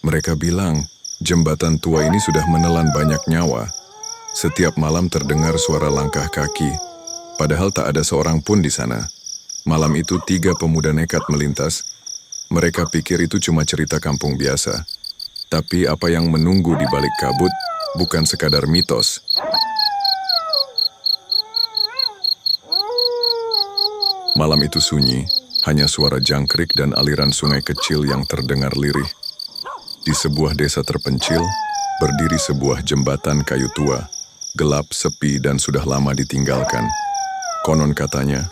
Mereka bilang, jembatan tua ini sudah menelan banyak nyawa. Setiap malam terdengar suara langkah kaki, padahal tak ada seorang pun di sana. Malam itu 3 pemuda nekat melintas. Mereka pikir itu cuma cerita kampung biasa. Tapi apa yang menunggu di balik kabut bukan sekadar mitos. Malam itu sunyi, hanya suara jangkrik dan aliran sungai kecil yang terdengar lirih. Di sebuah desa terpencil, berdiri sebuah jembatan kayu tua, gelap, sepi, dan sudah lama ditinggalkan. Konon katanya,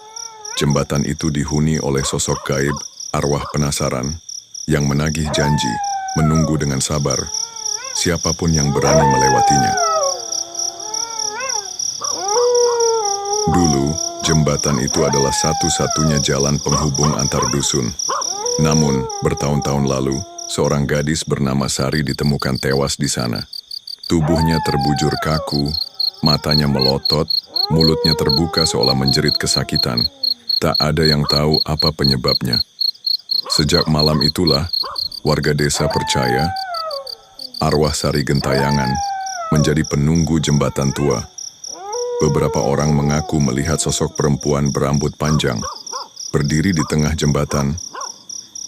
jembatan itu dihuni oleh sosok gaib, arwah penasaran, yang menagih janji, menunggu dengan sabar, siapapun yang berani melewatinya. Dulu, jembatan itu adalah satu-satunya jalan penghubung antar dusun. Namun, bertahun-tahun lalu, seorang gadis bernama Sari ditemukan tewas di sana. Tubuhnya terbujur kaku, matanya melotot, mulutnya terbuka seolah menjerit kesakitan. Tak ada yang tahu apa penyebabnya. Sejak malam itulah, warga desa percaya arwah Sari Gentayangan menjadi penunggu jembatan tua. Beberapa orang mengaku melihat sosok perempuan berambut panjang, berdiri di tengah jembatan,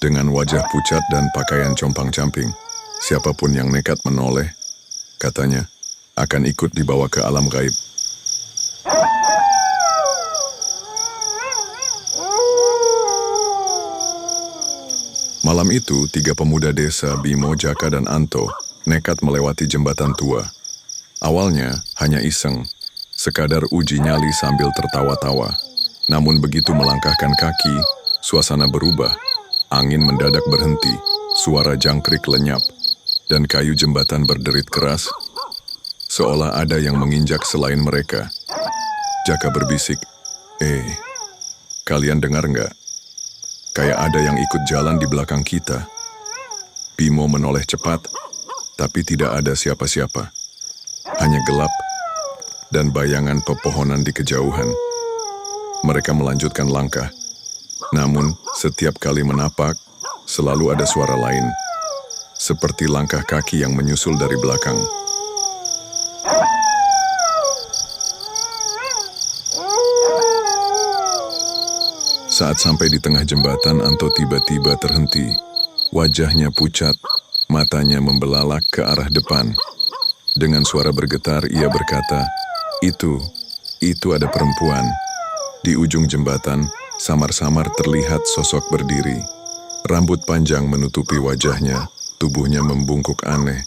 dengan wajah pucat dan pakaian compang-camping. Siapapun yang nekat menoleh, katanya, akan ikut dibawa ke alam gaib. Malam itu, 3 pemuda desa, Bimo, Jaka, dan Anto, nekat melewati jembatan tua. Awalnya, hanya iseng, sekadar uji nyali sambil tertawa-tawa. Namun begitu melangkahkan kaki, suasana berubah. Angin mendadak berhenti, suara jangkrik lenyap, dan kayu jembatan berderit keras, seolah ada yang menginjak selain mereka. Jaka berbisik, kalian dengar nggak? Kayak ada yang ikut jalan di belakang kita. Bimo menoleh cepat, tapi tidak ada siapa-siapa. Hanya gelap dan bayangan pepohonan di kejauhan. Mereka melanjutkan langkah. Namun, setiap kali menapak, selalu ada suara lain. Seperti langkah kaki yang menyusul dari belakang. Saat sampai di tengah jembatan, Anto tiba-tiba terhenti. Wajahnya pucat, matanya membelalak ke arah depan. Dengan suara bergetar, ia berkata, Itu ada perempuan. Di ujung jembatan, samar-samar terlihat sosok berdiri. Rambut panjang menutupi wajahnya, tubuhnya membungkuk aneh.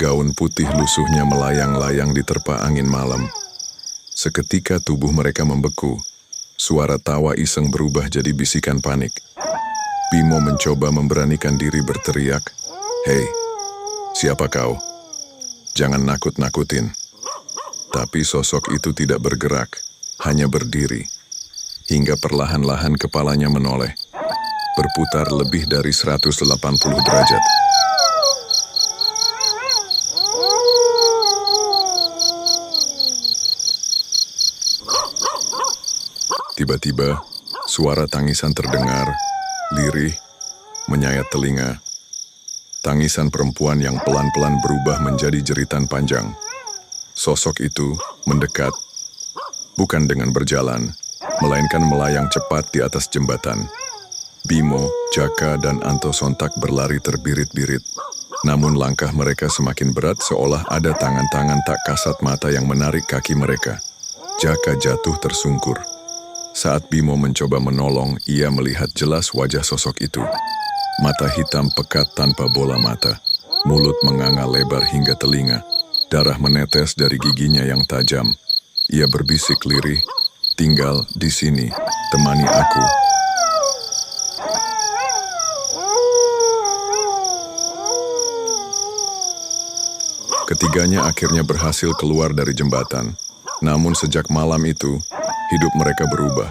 Gaun putih lusuhnya melayang-layang diterpa angin malam. Seketika tubuh mereka membeku. Suara tawa iseng berubah jadi bisikan panik. Bimo mencoba memberanikan diri berteriak, "Hei, siapa kau? Jangan nakut-nakutin." Tapi sosok itu tidak bergerak, hanya berdiri. Hingga perlahan-lahan kepalanya menoleh, berputar lebih dari 180 derajat. Tiba-tiba, suara tangisan terdengar, lirih, menyayat telinga. Tangisan perempuan yang pelan-pelan berubah menjadi jeritan panjang. Sosok itu mendekat, bukan dengan berjalan, melainkan melayang cepat di atas jembatan. Bimo, Jaka, dan Anto sontak berlari terbirit-birit. Namun langkah mereka semakin berat seolah ada tangan-tangan tak kasat mata yang menarik kaki mereka. Jaka jatuh tersungkur. Saat Bimo mencoba menolong, ia melihat jelas wajah sosok itu. Mata hitam pekat tanpa bola mata. Mulut menganga lebar hingga telinga. Darah menetes dari giginya yang tajam. Ia berbisik lirih, "Tinggal di sini, temani aku." Ketiganya akhirnya berhasil keluar dari jembatan. Namun sejak malam itu, hidup mereka berubah.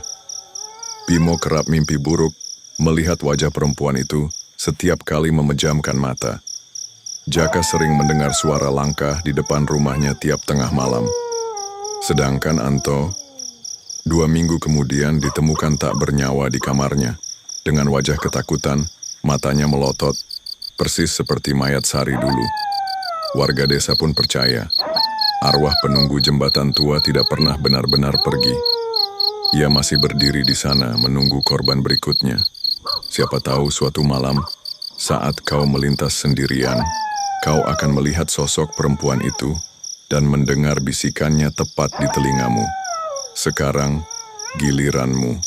Bimo kerap mimpi buruk melihat wajah perempuan itu setiap kali memejamkan mata. Jaka sering mendengar suara langkah di depan rumahnya tiap tengah malam. Sedangkan Anto, 2 minggu kemudian ditemukan tak bernyawa di kamarnya. Dengan wajah ketakutan, matanya melotot, persis seperti mayat Sari dulu. Warga desa pun percaya, arwah penunggu jembatan tua tidak pernah benar-benar pergi. Ia masih berdiri di sana menunggu korban berikutnya. Siapa tahu suatu malam, saat kau melintas sendirian, kau akan melihat sosok perempuan itu dan mendengar bisikannya tepat di telingamu. Sekarang, giliranmu.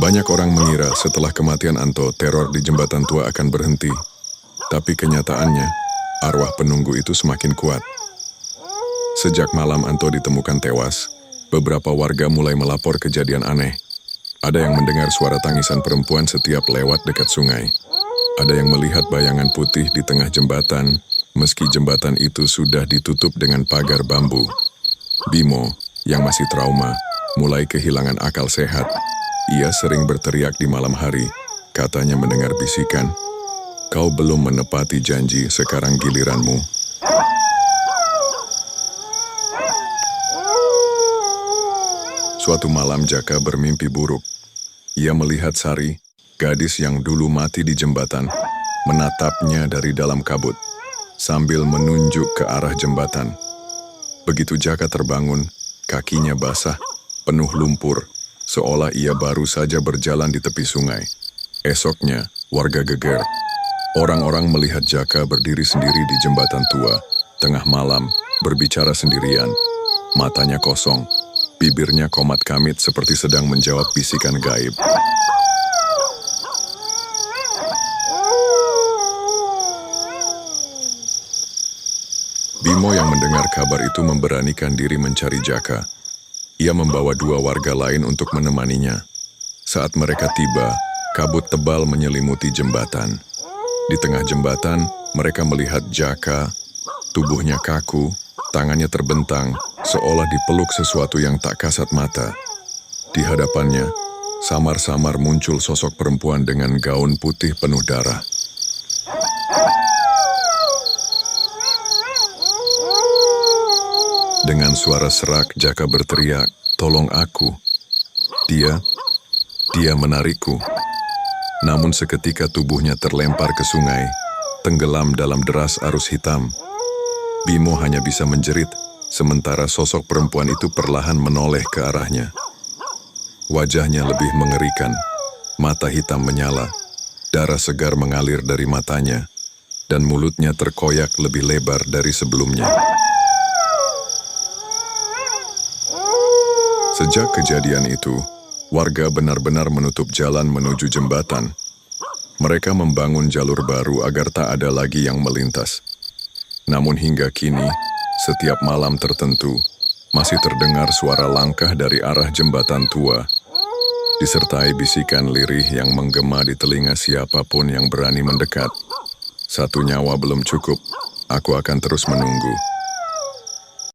Banyak orang mengira setelah kematian Anto, teror di jembatan tua akan berhenti. Tapi kenyataannya, arwah penunggu itu semakin kuat. Sejak malam Anto ditemukan tewas, beberapa warga mulai melapor kejadian aneh. Ada yang mendengar suara tangisan perempuan setiap lewat dekat sungai. Ada yang melihat bayangan putih di tengah jembatan, meski jembatan itu sudah ditutup dengan pagar bambu. Bimo, yang masih trauma, mulai kehilangan akal sehat. Ia sering berteriak di malam hari, katanya mendengar bisikan, "Kau belum menepati janji, sekarang giliranmu." Suatu malam Jaka bermimpi buruk. Ia melihat Sari, gadis yang dulu mati di jembatan, menatapnya dari dalam kabut, sambil menunjuk ke arah jembatan. Begitu Jaka terbangun, kakinya basah, penuh lumpur, seolah ia baru saja berjalan di tepi sungai. Esoknya, warga geger. Orang-orang melihat Jaka berdiri sendiri di jembatan tua, tengah malam, berbicara sendirian. Matanya kosong, bibirnya komat-kamit seperti sedang menjawab bisikan gaib. Bimo yang mendengar kabar itu memberanikan diri mencari Jaka. Ia membawa 2 warga lain untuk menemaninya. Saat mereka tiba, kabut tebal menyelimuti jembatan. Di tengah jembatan, mereka melihat Jaka, tubuhnya kaku, tangannya terbentang, seolah dipeluk sesuatu yang tak kasat mata. Di hadapannya, samar-samar muncul sosok perempuan dengan gaun putih penuh darah. Dengan suara serak, Jaka berteriak, "Tolong aku." Dia menarikku. Namun seketika tubuhnya terlempar ke sungai, tenggelam dalam deras arus hitam. Bimo hanya bisa menjerit, sementara sosok perempuan itu perlahan menoleh ke arahnya. Wajahnya lebih mengerikan, mata hitam menyala, darah segar mengalir dari matanya, dan mulutnya terkoyak lebih lebar dari sebelumnya. Sejak kejadian itu, warga benar-benar menutup jalan menuju jembatan. Mereka membangun jalur baru agar tak ada lagi yang melintas. Namun hingga kini, setiap malam tertentu, masih terdengar suara langkah dari arah jembatan tua, disertai bisikan lirih yang menggema di telinga siapapun yang berani mendekat. Satu nyawa belum cukup, aku akan terus menunggu.